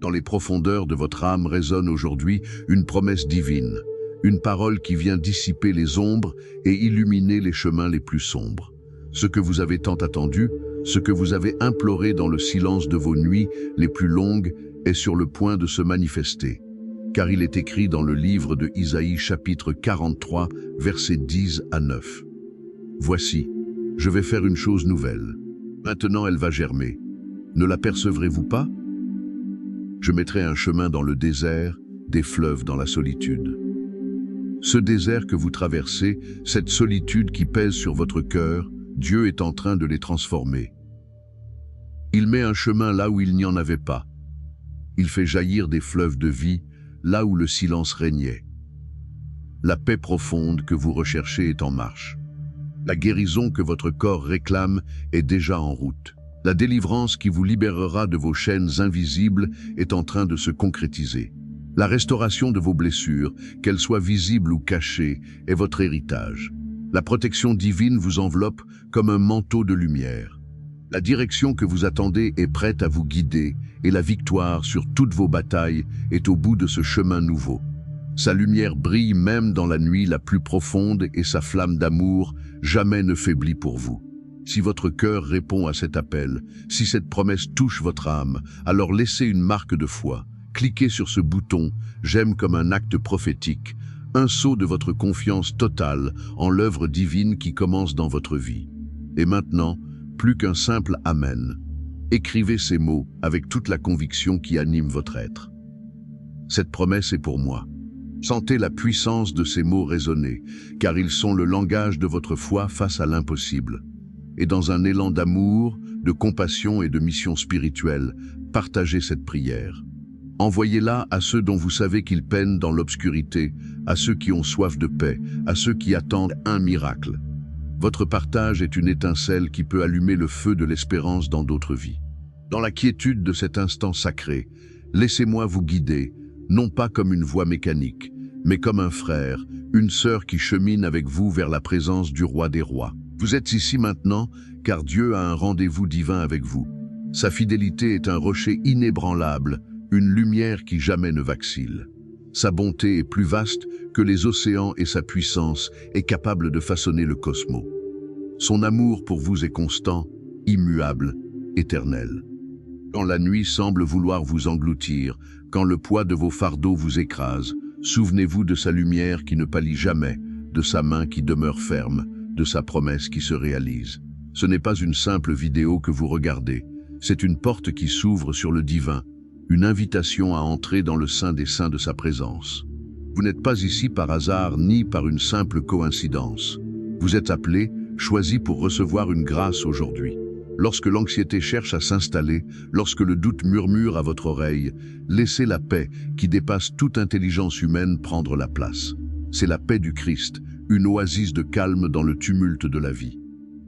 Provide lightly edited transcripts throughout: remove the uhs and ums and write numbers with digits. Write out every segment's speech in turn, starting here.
Dans les profondeurs de votre âme résonne aujourd'hui une promesse divine, une parole qui vient dissiper les ombres et illuminer les chemins les plus sombres. Ce que vous avez tant attendu, ce que vous avez imploré dans le silence de vos nuits les plus longues est sur le point de se manifester. Car il est écrit dans le livre de Isaïe chapitre 43, versets 10 à 9. Voici, je vais faire une chose nouvelle. Maintenant elle va germer. Ne l'apercevrez-vous pas? Je mettrai un chemin dans le désert, des fleuves dans la solitude. Ce désert que vous traversez, cette solitude qui pèse sur votre cœur, Dieu est en train de les transformer. Il met un chemin là où il n'y en avait pas. Il fait jaillir des fleuves de vie, là où le silence régnait. La paix profonde que vous recherchez est en marche. La guérison que votre corps réclame est déjà en route. La délivrance qui vous libérera de vos chaînes invisibles est en train de se concrétiser. La restauration de vos blessures, qu'elles soient visibles ou cachées, est votre héritage. La protection divine vous enveloppe comme un manteau de lumière. La direction que vous attendez est prête à vous guider et la victoire sur toutes vos batailles est au bout de ce chemin nouveau. Sa lumière brille même dans la nuit la plus profonde et sa flamme d'amour jamais ne faiblit pour vous. Si votre cœur répond à cet appel, si cette promesse touche votre âme, alors laissez une marque de foi. Cliquez sur ce bouton « J'aime » comme un acte prophétique, un saut de votre confiance totale en l'œuvre divine qui commence dans votre vie. Et maintenant, plus qu'un simple « Amen ». Écrivez ces mots avec toute la conviction qui anime votre être. Cette promesse est pour moi. Sentez la puissance de ces mots résonner, car ils sont le langage de votre foi face à l'impossible. Et dans un élan d'amour, de compassion et de mission spirituelle, partagez cette prière. Envoyez-la à ceux dont vous savez qu'ils peinent dans l'obscurité, à ceux qui ont soif de paix, à ceux qui attendent un miracle. Votre partage est une étincelle qui peut allumer le feu de l'espérance dans d'autres vies. Dans la quiétude de cet instant sacré, laissez-moi vous guider, non pas comme une voix mécanique, mais comme un frère, une sœur qui chemine avec vous vers la présence du roi des rois. Vous êtes ici maintenant, car Dieu a un rendez-vous divin avec vous. Sa fidélité est un rocher inébranlable, une lumière qui jamais ne vacille. Sa bonté est plus vaste que les océans et sa puissance est capable de façonner le cosmos. Son amour pour vous est constant, immuable, éternel. Quand la nuit semble vouloir vous engloutir, quand le poids de vos fardeaux vous écrase, souvenez-vous de sa lumière qui ne pâlit jamais, de sa main qui demeure ferme, de sa promesse qui se réalise. Ce n'est pas une simple vidéo que vous regardez, c'est une porte qui s'ouvre sur le divin, une invitation à entrer dans le sein des saints de sa présence. Vous n'êtes pas ici par hasard ni par une simple coïncidence. Vous êtes appelé, choisi pour recevoir une grâce aujourd'hui. Lorsque l'anxiété cherche à s'installer, lorsque le doute murmure à votre oreille, laissez la paix qui dépasse toute intelligence humaine prendre la place. C'est la paix du Christ, une oasis de calme dans le tumulte de la vie.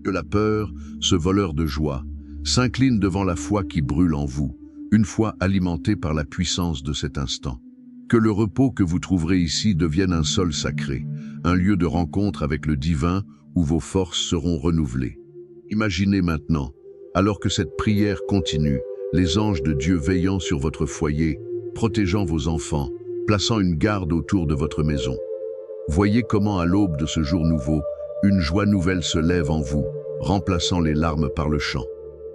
Que la peur, ce voleur de joie, s'incline devant la foi qui brûle en vous, une foi alimentée par la puissance de cet instant. Que le repos que vous trouverez ici devienne un sol sacré, un lieu de rencontre avec le divin où vos forces seront renouvelées. Imaginez maintenant, alors que cette prière continue, les anges de Dieu veillant sur votre foyer, protégeant vos enfants, plaçant une garde autour de votre maison. Voyez comment à l'aube de ce jour nouveau, une joie nouvelle se lève en vous, remplaçant les larmes par le chant.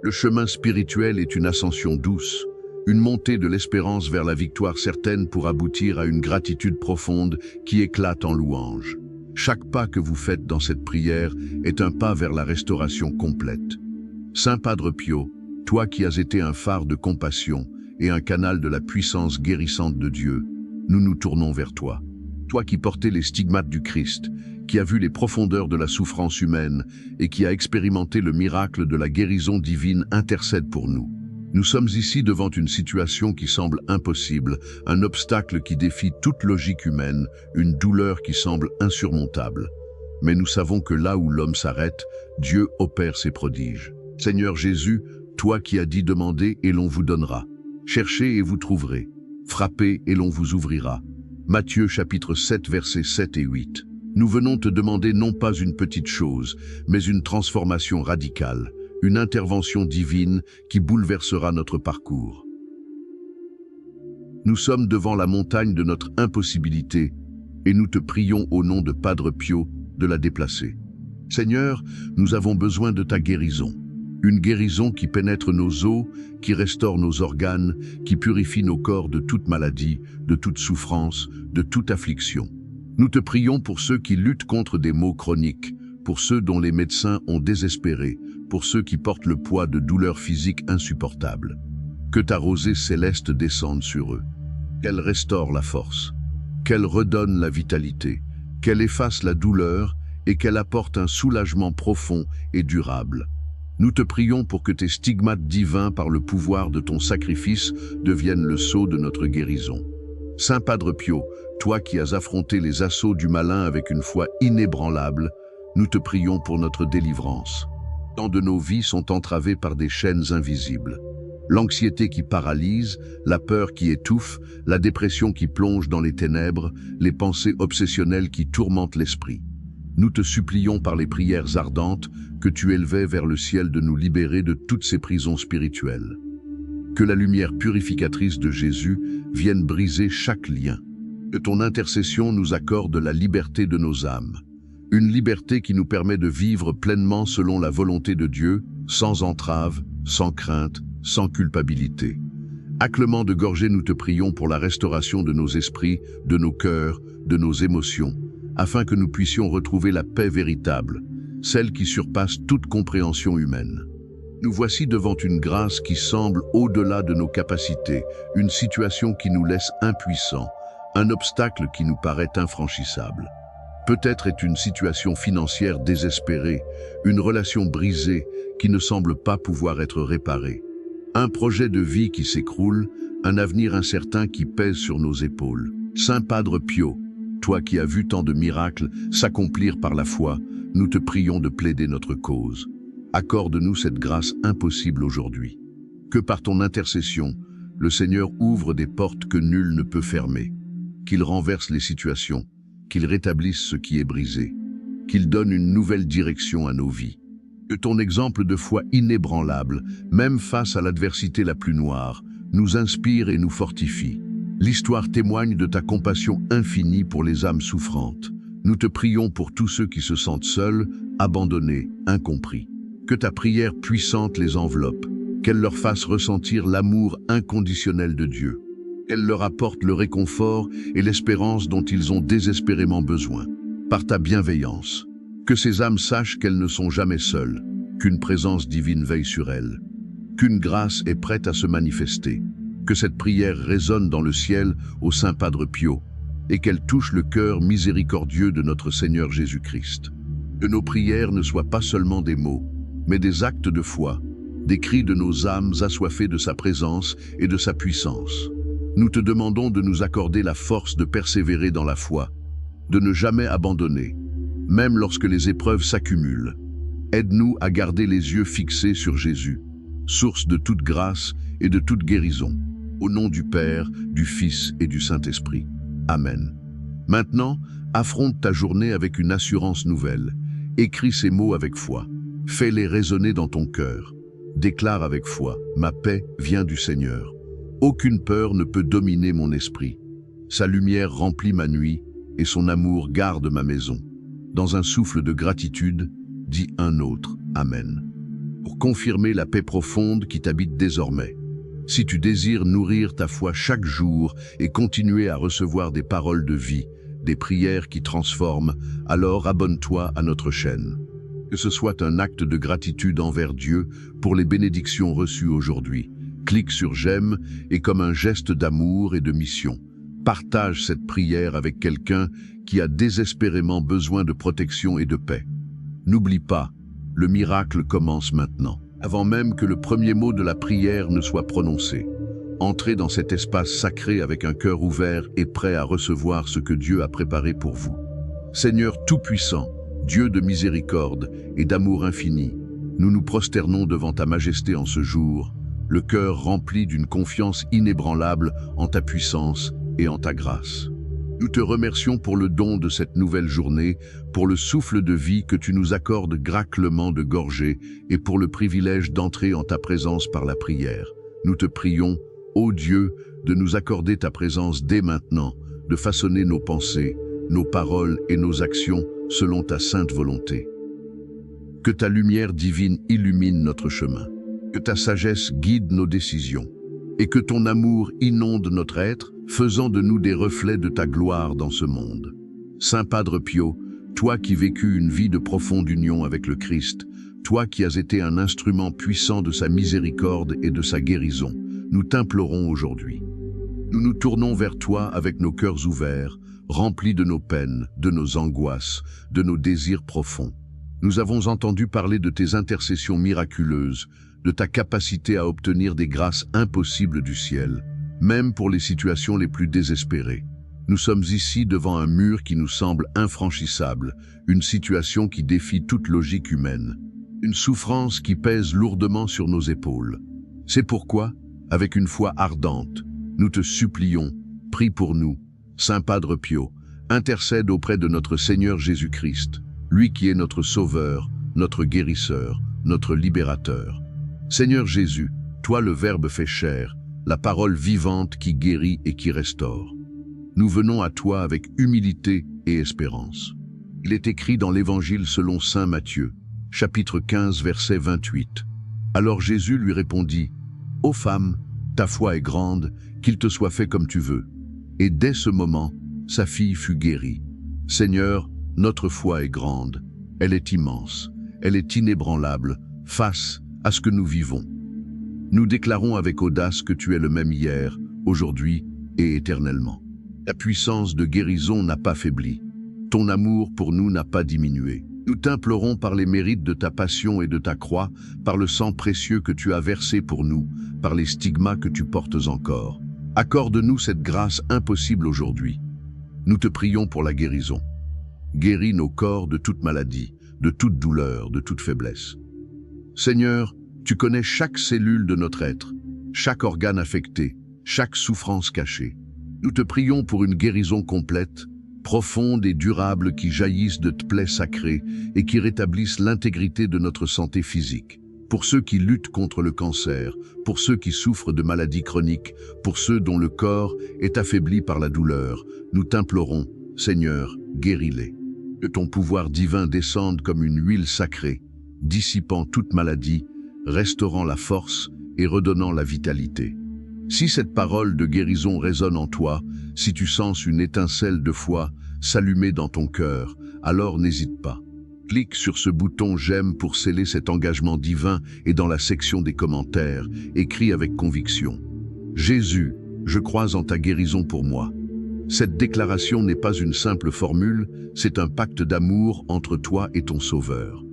Le chemin spirituel est une ascension douce, une montée de l'espérance vers la victoire certaine pour aboutir à une gratitude profonde qui éclate en louange. Chaque pas que vous faites dans cette prière est un pas vers la restauration complète. Saint Padre Pio, toi qui as été un phare de compassion et un canal de la puissance guérissante de Dieu, nous nous tournons vers toi. Toi qui portais les stigmates du Christ, qui a vu les profondeurs de la souffrance humaine et qui a expérimenté le miracle de la guérison divine, intercède pour nous. Nous sommes ici devant une situation qui semble impossible, un obstacle qui défie toute logique humaine, une douleur qui semble insurmontable. Mais nous savons que là où l'homme s'arrête, Dieu opère ses prodiges. Seigneur Jésus, toi qui as dit demandez et l'on vous donnera. Cherchez et vous trouverez. Frappez et l'on vous ouvrira. Matthieu chapitre 7 versets 7 et 8. Nous venons te demander non pas une petite chose, mais une transformation radicale, une intervention divine qui bouleversera notre parcours. Nous sommes devant la montagne de notre impossibilité et nous te prions au nom de Padre Pio de la déplacer. Seigneur, nous avons besoin de ta guérison. Une guérison qui pénètre nos os, qui restaure nos organes, qui purifie nos corps de toute maladie, de toute souffrance, de toute affliction. Nous te prions pour ceux qui luttent contre des maux chroniques, pour ceux dont les médecins ont désespéré, pour ceux qui portent le poids de douleurs physiques insupportables. Que ta rosée céleste descende sur eux, qu'elle restaure la force, qu'elle redonne la vitalité, qu'elle efface la douleur et qu'elle apporte un soulagement profond et durable. Nous te prions pour que tes stigmates divins par le pouvoir de ton sacrifice deviennent le sceau de notre guérison. Saint Padre Pio, toi qui as affronté les assauts du malin avec une foi inébranlable, nous te prions pour notre délivrance. Tant de nos vies sont entravées par des chaînes invisibles. L'anxiété qui paralyse, la peur qui étouffe, la dépression qui plonge dans les ténèbres, les pensées obsessionnelles qui tourmentent l'esprit. Nous te supplions par les prières ardentes que tu élevais vers le ciel de nous libérer de toutes ces prisons spirituelles. Que la lumière purificatrice de Jésus vienne briser chaque lien. Que ton intercession nous accorde la liberté de nos âmes. Une liberté qui nous permet de vivre pleinement selon la volonté de Dieu, sans entrave, sans crainte, sans culpabilité. À Clément de Gorgé, nous te prions pour la restauration de nos esprits, de nos cœurs, de nos émotions, afin que nous puissions retrouver la paix véritable, celle qui surpasse toute compréhension humaine. Nous voici devant une grâce qui semble au-delà de nos capacités, une situation qui nous laisse impuissants, un obstacle qui nous paraît infranchissable. Peut-être est une situation financière désespérée, une relation brisée qui ne semble pas pouvoir être réparée. Un projet de vie qui s'écroule, un avenir incertain qui pèse sur nos épaules. Saint Padre Pio, toi qui as vu tant de miracles s'accomplir par la foi, nous te prions de plaider notre cause. Accorde-nous cette grâce impossible aujourd'hui. Que par ton intercession, le Seigneur ouvre des portes que nul ne peut fermer, qu'il renverse les situations, qu'il rétablisse ce qui est brisé, qu'il donne une nouvelle direction à nos vies. Que ton exemple de foi inébranlable, même face à l'adversité la plus noire, nous inspire et nous fortifie. L'histoire témoigne de ta compassion infinie pour les âmes souffrantes. Nous te prions pour tous ceux qui se sentent seuls, abandonnés, incompris. Que ta prière puissante les enveloppe, qu'elle leur fasse ressentir l'amour inconditionnel de Dieu. Qu'elle leur apporte le réconfort et l'espérance dont ils ont désespérément besoin. Par ta bienveillance, que ces âmes sachent qu'elles ne sont jamais seules, qu'une présence divine veille sur elles, qu'une grâce est prête à se manifester. Que cette prière résonne dans le ciel au Saint Padre Pio et qu'elle touche le cœur miséricordieux de notre Seigneur Jésus-Christ. Que nos prières ne soient pas seulement des mots, mais des actes de foi, des cris de nos âmes assoiffées de sa présence et de sa puissance. Nous te demandons de nous accorder la force de persévérer dans la foi, de ne jamais abandonner, même lorsque les épreuves s'accumulent. Aide-nous à garder les yeux fixés sur Jésus, source de toute grâce et de toute guérison. Au nom du Père, du Fils et du Saint-Esprit. Amen. Maintenant, affronte ta journée avec une assurance nouvelle. Écris ces mots avec foi. Fais-les résonner dans ton cœur. Déclare avec foi, ma paix vient du Seigneur. Aucune peur ne peut dominer mon esprit. Sa lumière remplit ma nuit et son amour garde ma maison. Dans un souffle de gratitude, dit un autre, Amen. Pour confirmer la paix profonde qui t'habite désormais. Si tu désires nourrir ta foi chaque jour et continuer à recevoir des paroles de vie, des prières qui transforment, alors abonne-toi à notre chaîne. Que ce soit un acte de gratitude envers Dieu pour les bénédictions reçues aujourd'hui. Clique sur j'aime et comme un geste d'amour et de mission, partage cette prière avec quelqu'un qui a désespérément besoin de protection et de paix. N'oublie pas, le miracle commence maintenant. Avant même que le premier mot de la prière ne soit prononcé. Entrez dans cet espace sacré avec un cœur ouvert et prêt à recevoir ce que Dieu a préparé pour vous. Seigneur Tout-Puissant, Dieu de miséricorde et d'amour infini, nous nous prosternons devant ta majesté en ce jour, le cœur rempli d'une confiance inébranlable en ta puissance et en ta grâce. Nous te remercions pour le don de cette nouvelle journée, pour le souffle de vie que tu nous accordes graclement de gorgée et pour le privilège d'entrer en ta présence par la prière. Nous te prions, ô Dieu, de nous accorder ta présence dès maintenant, de façonner nos pensées, nos paroles et nos actions selon ta sainte volonté. Que ta lumière divine illumine notre chemin, que ta sagesse guide nos décisions, et que ton amour inonde notre être, faisant de nous des reflets de ta gloire dans ce monde. Saint Padre Pio, toi qui vécus une vie de profonde union avec le Christ, toi qui as été un instrument puissant de sa miséricorde et de sa guérison, nous t'implorons aujourd'hui. Nous nous tournons vers toi avec nos cœurs ouverts, remplis de nos peines, de nos angoisses, de nos désirs profonds. Nous avons entendu parler de tes intercessions miraculeuses, de ta capacité à obtenir des grâces impossibles du ciel, même pour les situations les plus désespérées. Nous sommes ici devant un mur qui nous semble infranchissable, une situation qui défie toute logique humaine, une souffrance qui pèse lourdement sur nos épaules. C'est pourquoi, avec une foi ardente, nous te supplions, prie pour nous, Saint Padre Pio, intercède auprès de notre Seigneur Jésus-Christ, lui qui est notre Sauveur, notre Guérisseur, notre Libérateur. Seigneur Jésus, toi le Verbe fait chair, la parole vivante qui guérit et qui restaure. Nous venons à toi avec humilité et espérance. Il est écrit dans l'Évangile selon saint Matthieu, chapitre 15, verset 28. Alors Jésus lui répondit, « Ô femme, ta foi est grande, qu'il te soit fait comme tu veux. » Et dès ce moment, sa fille fut guérie. Seigneur, notre foi est grande, elle est immense, elle est inébranlable face à ce que nous vivons. Nous déclarons avec audace que tu es le même hier, aujourd'hui et éternellement. Ta puissance de guérison n'a pas faibli. Ton amour pour nous n'a pas diminué. Nous t'implorons par les mérites de ta passion et de ta croix, par le sang précieux que tu as versé pour nous, par les stigmas que tu portes encore. Accorde-nous cette grâce impossible aujourd'hui. Nous te prions pour la guérison. Guéris nos corps de toute maladie, de toute douleur, de toute faiblesse. Seigneur, tu connais chaque cellule de notre être, chaque organe affecté, chaque souffrance cachée. Nous te prions pour une guérison complète, profonde et durable qui jaillisse de tes plaies sacrées et qui rétablisse l'intégrité de notre santé physique. Pour ceux qui luttent contre le cancer, pour ceux qui souffrent de maladies chroniques, pour ceux dont le corps est affaibli par la douleur, nous t'implorons, Seigneur, guéris-les. Que ton pouvoir divin descende comme une huile sacrée, dissipant toute maladie, restaurant la force et redonnant la vitalité. Si cette parole de guérison résonne en toi, si tu sens une étincelle de foi s'allumer dans ton cœur, alors n'hésite pas. Clique sur ce bouton « J'aime » pour sceller cet engagement divin et dans la section des commentaires, écris avec conviction. Jésus, je crois en ta guérison pour moi. Cette déclaration n'est pas une simple formule, c'est un pacte d'amour entre toi et ton Sauveur.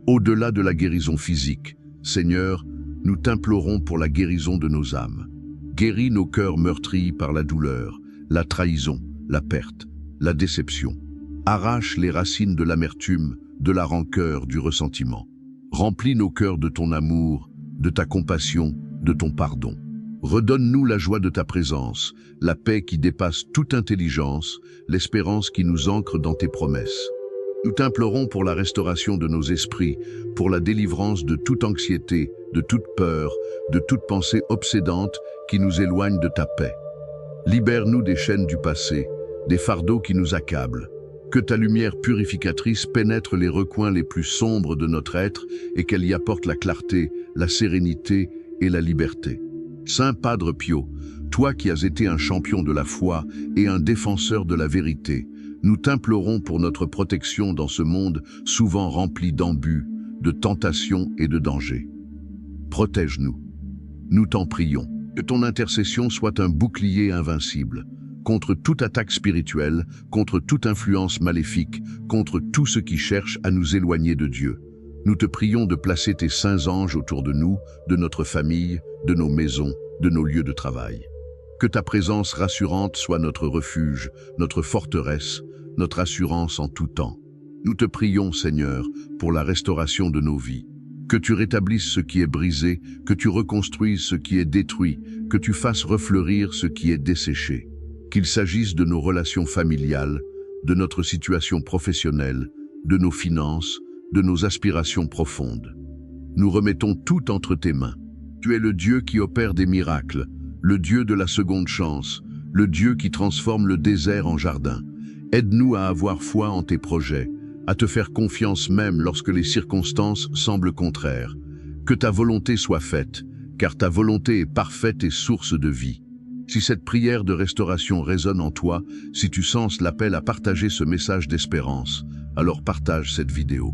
Au-delà de la guérison physique, Seigneur, nous t'implorons pour la guérison de nos âmes. Guéris nos cœurs meurtris par la douleur, la trahison, la perte, la déception. Arrache les racines de l'amertume, de la rancœur, du ressentiment. Remplis nos cœurs de ton amour, de ta compassion, de ton pardon. Redonne-nous la joie de ta présence, la paix qui dépasse toute intelligence, l'espérance qui nous ancre dans tes promesses. Nous t'implorons pour la restauration de nos esprits, pour la délivrance de toute anxiété, de toute peur, de toute pensée obsédante qui nous éloigne de ta paix. Libère-nous des chaînes du passé, des fardeaux qui nous accablent. Que ta lumière purificatrice pénètre les recoins les plus sombres de notre être et qu'elle y apporte la clarté, la sérénité et la liberté. Saint Padre Pio, toi qui as été un champion de la foi et un défenseur de la vérité, nous t'implorons pour notre protection dans ce monde souvent rempli d'embûches, de tentations et de dangers. Protège-nous. Nous t'en prions. Que ton intercession soit un bouclier invincible, contre toute attaque spirituelle, contre toute influence maléfique, contre tout ce qui cherche à nous éloigner de Dieu. Nous te prions de placer tes saints anges autour de nous, de notre famille, de nos maisons, de nos lieux de travail. Que ta présence rassurante soit notre refuge, notre forteresse, notre assurance en tout temps. Nous te prions, Seigneur, pour la restauration de nos vies. Que tu rétablisses ce qui est brisé, que tu reconstruises ce qui est détruit, que tu fasses refleurir ce qui est desséché. Qu'il s'agisse de nos relations familiales, de notre situation professionnelle, de nos finances, de nos aspirations profondes. Nous remettons tout entre tes mains. Tu es le Dieu qui opère des miracles, le Dieu de la seconde chance, le Dieu qui transforme le désert en jardin. Aide-nous à avoir foi en tes projets, à te faire confiance même lorsque les circonstances semblent contraires. Que ta volonté soit faite, car ta volonté est parfaite et source de vie. Si cette prière de restauration résonne en toi, si tu sens l'appel à partager ce message d'espérance, alors partage cette vidéo.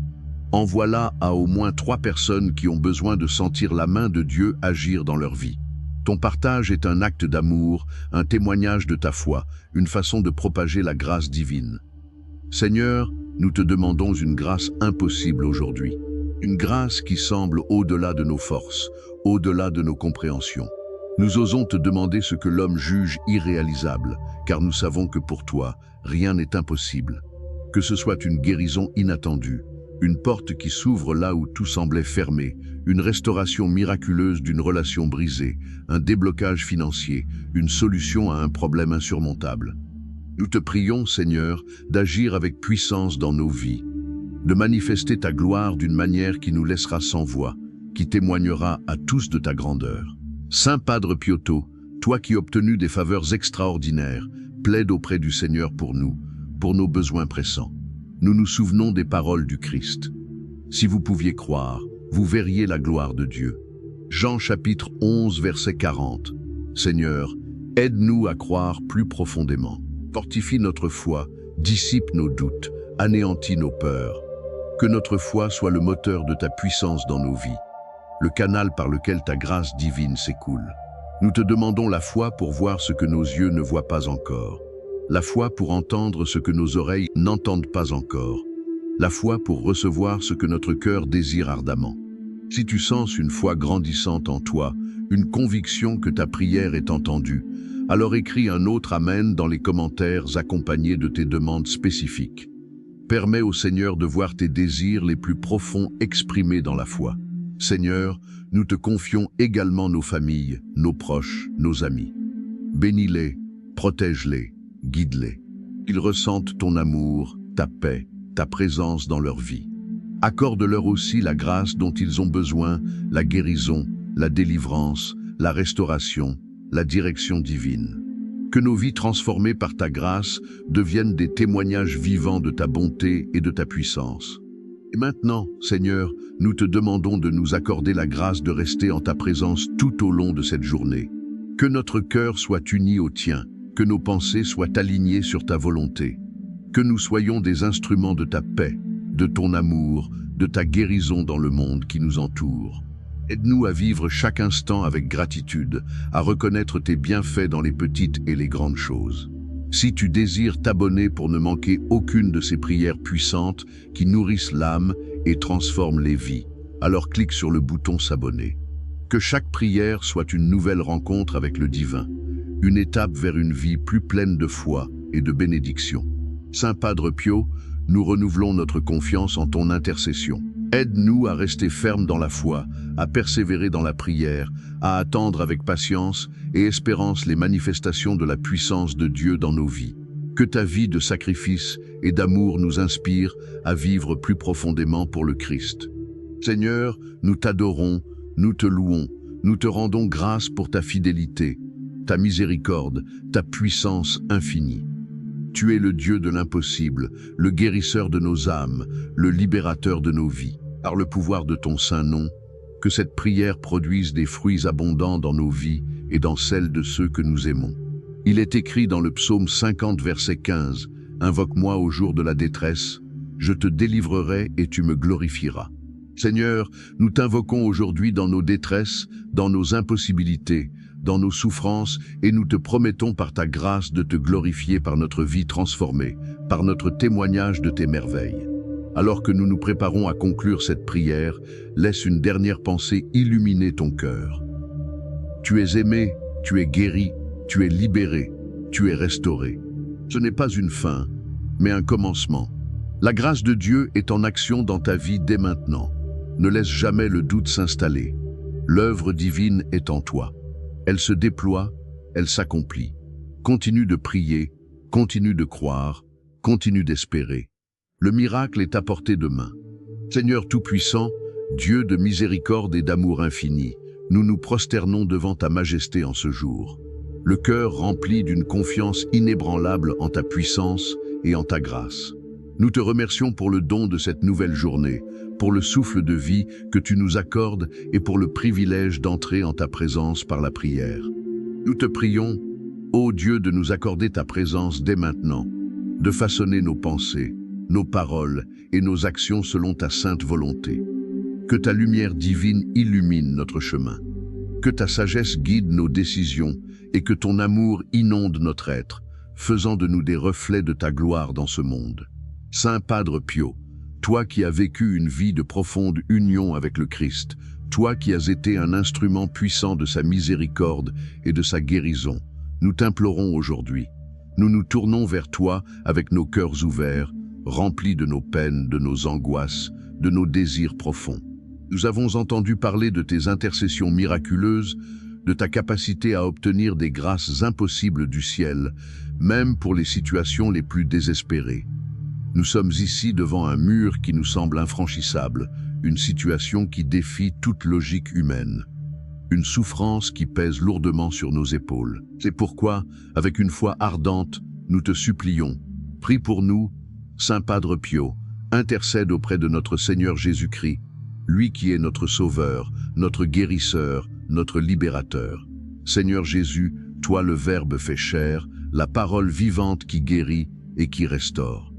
Envoie-la à au moins 3 personnes qui ont besoin de sentir la main de Dieu agir dans leur vie. Ton partage est un acte d'amour, un témoignage de ta foi, une façon de propager la grâce divine. Seigneur, nous te demandons une grâce impossible aujourd'hui. Une grâce qui semble au-delà de nos forces, au-delà de nos compréhensions. Nous osons te demander ce que l'homme juge irréalisable, car nous savons que pour toi, rien n'est impossible. Que ce soit une guérison inattendue, une porte qui s'ouvre là où tout semblait fermé, une restauration miraculeuse d'une relation brisée, un déblocage financier, une solution à un problème insurmontable. Nous te prions, Seigneur, d'agir avec puissance dans nos vies, de manifester ta gloire d'une manière qui nous laissera sans voix, qui témoignera à tous de ta grandeur. Saint Padre Piotto, toi qui as obtenu des faveurs extraordinaires, plaide auprès du Seigneur pour nous, pour nos besoins pressants. Nous nous souvenons des paroles du Christ. Si vous pouviez croire, vous verriez la gloire de Dieu. Jean chapitre 11, verset 40. Seigneur, aide-nous à croire plus profondément. Fortifie notre foi, dissipe nos doutes, anéantit nos peurs. Que notre foi soit le moteur de ta puissance dans nos vies, le canal par lequel ta grâce divine s'écoule. Nous te demandons la foi pour voir ce que nos yeux ne voient pas encore, la foi pour entendre ce que nos oreilles n'entendent pas encore, la foi pour recevoir ce que notre cœur désire ardemment. Si tu sens une foi grandissante en toi, une conviction que ta prière est entendue, alors écris un autre Amen dans les commentaires accompagnés de tes demandes spécifiques. Permets au Seigneur de voir tes désirs les plus profonds exprimés dans la foi. Seigneur, nous te confions également nos familles, nos proches, nos amis. Bénis-les, protège-les, guide-les. Qu'ils ressentent ton amour, ta paix, ta présence dans leur vie. Accorde-leur aussi la grâce dont ils ont besoin, la guérison, la délivrance, la restauration, la direction divine. Que nos vies transformées par ta grâce deviennent des témoignages vivants de ta bonté et de ta puissance. Et maintenant, Seigneur, nous te demandons de nous accorder la grâce de rester en ta présence tout au long de cette journée. Que notre cœur soit uni au tien, que nos pensées soient alignées sur ta volonté, que nous soyons des instruments de ta paix, de ton amour, de ta guérison dans le monde qui nous entoure. Aide-nous à vivre chaque instant avec gratitude, à reconnaître tes bienfaits dans les petites et les grandes choses. Si tu désires t'abonner pour ne manquer aucune de ces prières puissantes qui nourrissent l'âme et transforment les vies, alors clique sur le bouton s'abonner. Que chaque prière soit une nouvelle rencontre avec le divin, une étape vers une vie plus pleine de foi et de bénédiction. Saint Padre Pio, nous renouvelons notre confiance en ton intercession. Aide-nous à rester fermes dans la foi, à persévérer dans la prière, à attendre avec patience et espérance les manifestations de la puissance de Dieu dans nos vies. Que ta vie de sacrifice et d'amour nous inspire à vivre plus profondément pour le Christ. Seigneur, nous t'adorons, nous te louons, nous te rendons grâce pour ta fidélité, ta miséricorde, ta puissance infinie. Tu es le Dieu de l'impossible, le guérisseur de nos âmes, le libérateur de nos vies. Par le pouvoir de ton saint nom, que cette prière produise des fruits abondants dans nos vies et dans celles de ceux que nous aimons. Il est écrit dans le psaume 50, verset 15, « Invoque-moi au jour de la détresse, je te délivrerai et tu me glorifieras. » Seigneur, nous t'invoquons aujourd'hui dans nos détresses, dans nos impossibilités, dans nos souffrances, et nous te promettons par ta grâce de te glorifier par notre vie transformée, par notre témoignage de tes merveilles. Alors que nous nous préparons à conclure cette prière, laisse une dernière pensée illuminer ton cœur. Tu es aimé, tu es guéri, tu es libéré, tu es restauré. Ce n'est pas une fin, mais un commencement. La grâce de Dieu est en action dans ta vie dès maintenant. Ne laisse jamais le doute s'installer. L'œuvre divine est en toi. Elle se déploie, elle s'accomplit. Continue de prier, continue de croire, continue d'espérer. Le miracle est à portée de main. Seigneur Tout-Puissant, Dieu de miséricorde et d'amour infini, nous nous prosternons devant ta majesté en ce jour. le cœur rempli d'une confiance inébranlable en ta puissance et en ta grâce. Nous te remercions pour le don de cette nouvelle journée, pour le souffle de vie que tu nous accordes et pour le privilège d'entrer en ta présence par la prière. Nous te prions, ô Dieu, de nous accorder ta présence dès maintenant, de façonner nos pensées, nos paroles et nos actions selon ta sainte volonté. Que ta lumière divine illumine notre chemin, que ta sagesse guide nos décisions et que ton amour inonde notre être, faisant de nous des reflets de ta gloire dans ce monde. Saint Padre Pio, toi qui as vécu une vie de profonde union avec le Christ, toi qui as été un instrument puissant de sa miséricorde et de sa guérison, nous t'implorons aujourd'hui. Nous nous tournons vers toi avec nos cœurs ouverts, remplis de nos peines, de nos angoisses, de nos désirs profonds. Nous avons entendu parler de tes intercessions miraculeuses, de ta capacité à obtenir des grâces impossibles du ciel, même pour les situations les plus désespérées. Nous sommes ici devant un mur qui nous semble infranchissable, une situation qui défie toute logique humaine, une souffrance qui pèse lourdement sur nos épaules. C'est pourquoi, avec une foi ardente, nous te supplions, prie pour nous, Saint Padre Pio, intercède auprès de notre Seigneur Jésus-Christ, lui qui est notre Sauveur, notre Guérisseur, notre Libérateur. Seigneur Jésus, toi le Verbe fait chair, la parole vivante qui guérit et qui restaure.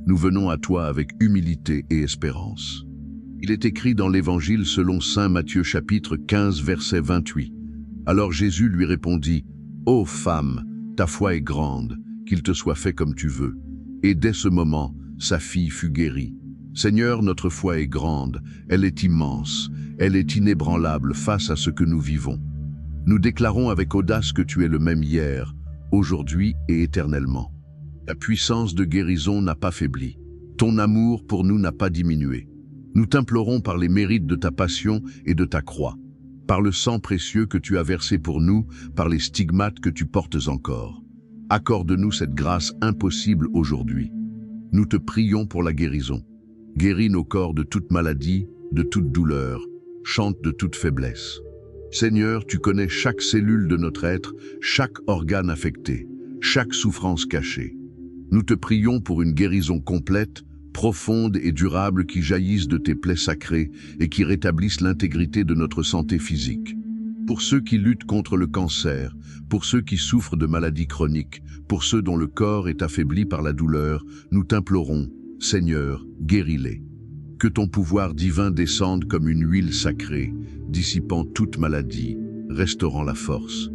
Nous venons à toi avec humilité et espérance. Il est écrit dans l'Évangile selon saint Matthieu chapitre 15 verset 28. Alors Jésus lui répondit, « Ô femme, ta foi est grande, qu'il te soit fait comme tu veux. » Et dès ce moment, sa fille fut guérie. Seigneur, notre foi est grande, elle est immense, elle est inébranlable face à ce que nous vivons. Nous déclarons avec audace que tu es le même hier, aujourd'hui et éternellement. Ta puissance de guérison n'a pas faibli. Ton amour pour nous n'a pas diminué. Nous t'implorons par les mérites de ta passion et de ta croix, par le sang précieux que tu as versé pour nous, par les stigmates que tu portes encore. Accorde-nous cette grâce impossible aujourd'hui. Nous te prions pour la guérison. Guéris nos corps de toute maladie, de toute douleur, chante de toute faiblesse. Seigneur, tu connais chaque cellule de notre être, chaque organe affecté, chaque souffrance cachée. Nous te prions pour une guérison complète, profonde et durable qui jaillisse de tes plaies sacrées et qui rétablisse l'intégrité de notre santé physique. Pour ceux qui luttent contre le cancer, pour ceux qui souffrent de maladies chroniques, pour ceux dont le corps est affaibli par la douleur, nous t'implorons, Seigneur, guéris-les. Que ton pouvoir divin descende comme une huile sacrée, dissipant toute maladie, restaurant la force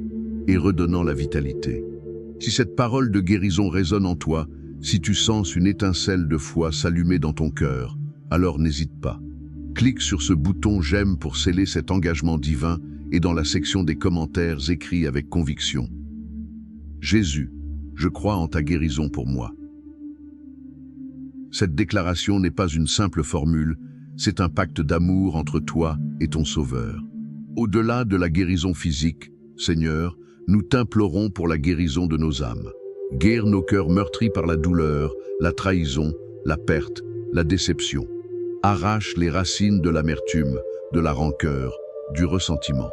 et redonnant la vitalité. Si cette parole de guérison résonne en toi, si tu sens une étincelle de foi s'allumer dans ton cœur, alors n'hésite pas. Clique sur ce bouton « J'aime » pour sceller cet engagement divin et dans la section des commentaires écris avec conviction. Jésus, je crois en ta guérison pour moi. Cette déclaration n'est pas une simple formule, c'est un pacte d'amour entre toi et ton Sauveur. Au-delà de la guérison physique, Seigneur, nous t'implorons pour la guérison de nos âmes. Guère nos cœurs meurtris par la douleur, la trahison, la perte, la déception. Arrache les racines de l'amertume, de la rancœur, du ressentiment.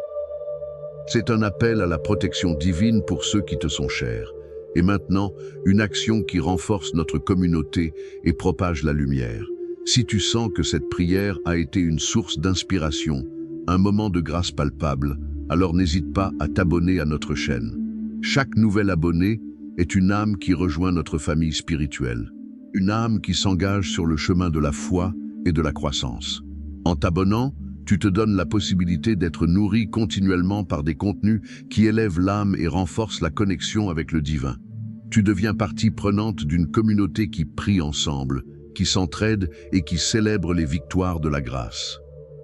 C'est un appel à la protection divine pour ceux qui te sont chers. Et maintenant, une action qui renforce notre communauté et propage la lumière. Si tu sens que cette prière a été une source d'inspiration, un moment de grâce palpable, alors n'hésite pas à t'abonner à notre chaîne. Chaque nouvel abonné est une âme qui rejoint notre famille spirituelle, une âme qui s'engage sur le chemin de la foi et de la croissance. En t'abonnant, tu te donnes la possibilité d'être nourri continuellement par des contenus qui élèvent l'âme et renforcent la connexion avec le divin. Tu deviens partie prenante d'une communauté qui prie ensemble, qui s'entraide et qui célèbre les victoires de la grâce.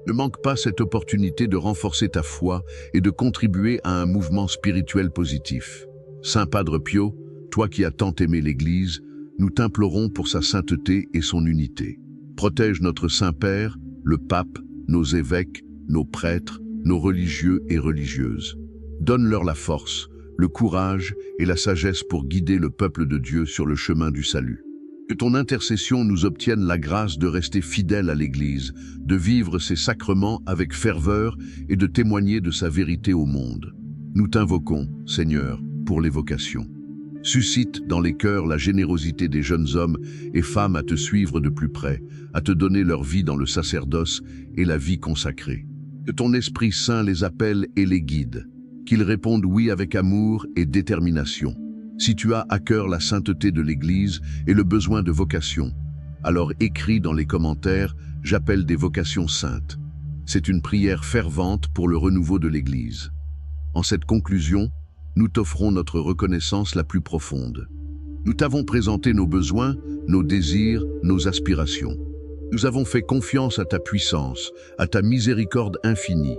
Ne manque pas cette opportunité de renforcer ta foi et de contribuer à un mouvement spirituel positif. Saint Padre Pio, toi qui as tant aimé l'Église, nous t'implorons pour sa sainteté et son unité. Protège notre Saint-Père, le Pape, nos évêques, nos prêtres, nos religieux et religieuses. Donne-leur la force, le courage et la sagesse pour guider le peuple de Dieu sur le chemin du salut. Que ton intercession nous obtienne la grâce de rester fidèles à l'Église, de vivre ses sacrements avec ferveur et de témoigner de sa vérité au monde. Nous t'invoquons, Seigneur, pour les vocations. Suscite dans les cœurs la générosité des jeunes hommes et femmes à te suivre de plus près, à te donner leur vie dans le sacerdoce et la vie consacrée. Que ton Esprit Saint les appelle et les guide, qu'ils répondent oui avec amour et détermination. Si tu as à cœur la sainteté de l'Église et le besoin de vocation, alors écris dans les commentaires « J'appelle des vocations saintes ». C'est une prière fervente pour le renouveau de l'Église. En cette conclusion, nous t'offrons notre reconnaissance la plus profonde. Nous t'avons présenté nos besoins, nos désirs, nos aspirations. Nous avons fait confiance à ta puissance, à ta miséricorde infinie.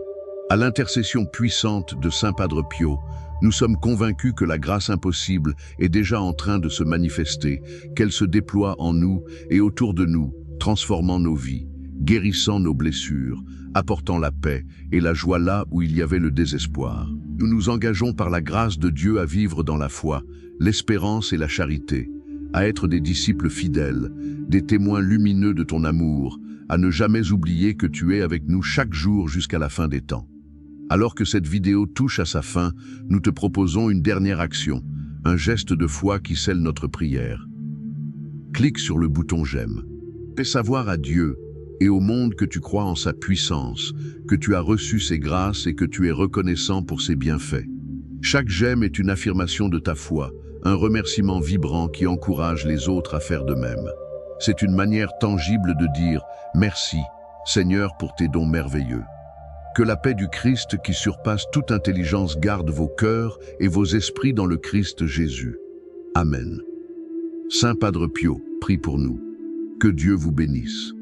À l'intercession puissante de Saint Padre Pio, nous sommes convaincus que la grâce impossible est déjà en train de se manifester, qu'elle se déploie en nous et autour de nous, transformant nos vies, guérissant nos blessures, apportant la paix et la joie là où il y avait le désespoir. Nous nous engageons par la grâce de Dieu à vivre dans la foi, l'espérance et la charité, à être des disciples fidèles, des témoins lumineux de ton amour, à ne jamais oublier que tu es avec nous chaque jour jusqu'à la fin des temps. Alors que cette vidéo touche à sa fin, nous te proposons une dernière action, un geste de foi qui scelle notre prière. Clique sur le bouton j'aime. Fais savoir à Dieu et au monde que tu crois en sa puissance, que tu as reçu ses grâces et que tu es reconnaissant pour ses bienfaits. Chaque j'aime est une affirmation de ta foi, un remerciement vibrant qui encourage les autres à faire de même. C'est une manière tangible de dire « Merci, Seigneur, pour tes dons merveilleux ». Que la paix du Christ qui surpasse toute intelligence garde vos cœurs et vos esprits dans le Christ Jésus. Amen. Saint Padre Pio, prie pour nous. Que Dieu vous bénisse.